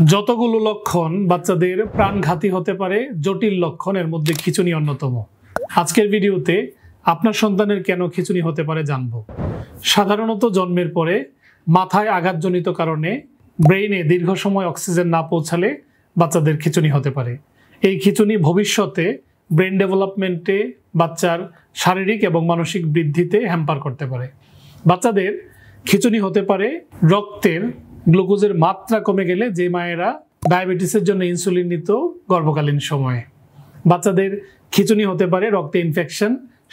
যতগুলো লক্ষণ বাচ্চাদের প্রাণঘাতী হতে পারে, জটিল লক্ষণ এর মধ্যে খিঁচুনি অন্যতম। আজকের ভিডিওতে আপনার সন্তানের কেন খিঁচুনি হতে পারে জানবো। সাধারণত জন্মের পরে মাথায় আঘাতজনিত কারণে ব্রেইনে দীর্ঘ সময় অক্সিজেন না পৌঁছালে বাচ্চাদের খিঁচুনি হতে পারে। এই খিঁচুনি ভবিষ্যতে ব্রেন ডেভেলপমেন্টে, বাচ্চার শারীরিক এবং মানসিক বৃদ্ধিতে হ্যাম্পার করতে পারে। বাচ্চাদের খিঁচুনি হতে পারে রক্তের গ্লুকোজের মাত্রা কমে গেলে, যে মায়েরা ডায়াবেটিসের জন্য ইনসুলিন নিত গর্ভকালীন সময়ে। বাচ্চাদের খিঁচুনি হতে পারে রক্তে ইনফেকশন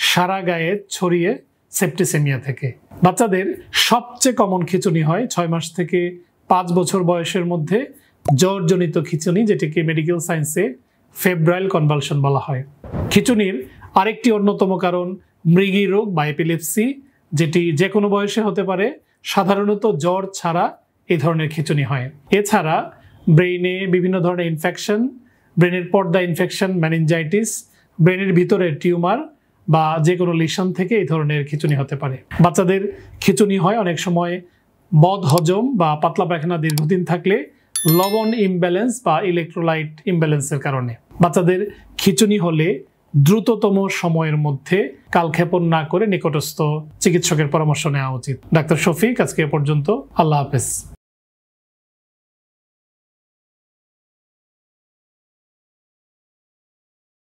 সারা গায়ে ছড়িয়ে সেপ্টিসেমিয়া থেকে। বাচ্চাদের সবচেয়ে কমন খিঁচুনি হয় 6 মাস থেকে 5 বছর বয়সের মধ্যে জ্বরজনিত খিঁচুনি, যেটিকে মেডিকেল সায়েন্সে ফেব্রাইল কনভালশন বলা হয়। খিঁচুনির আরেকটি অন্যতম কারণ মৃগী রোগ বা এপিলেপসি, যেটি যে কোনো বয়সে হতে পারে। সাধারণত জ্বর ছাড়া এই ধরনের খিঁচুনি হয়। এছাড়া ব্রেইনে বিভিন্ন ধরনের ইনফেকশন, ব্রেনের পর্দা ইনফেকশন, মেনিনজাইটিস, ব্রেনের ভিতরে টিউমার বা যে কোনো লিশন থেকে এই ধরনের খিঁচুনি হতে পারে। বাচ্চাদের খিঁচুনি হয় অনেক সময় বদ হজম বা পাতলা পায়খানা দীর্ঘদিন থাকলে, লবণ ইমব্যালেন্স বা ইলেকট্রোলাইট ইমব্যালেন্সের কারণে। বাচ্চাদের খিঁচুনি হলে দ্রুততম সময়ের মধ্যে কালক্ষেপণ না করে নিকটস্থ চিকিৎসকের পরামর্শ নেওয়া উচিত। ডাক্তার শফিক, আজকে এ পর্যন্ত। আল্লাহ হাফেজ।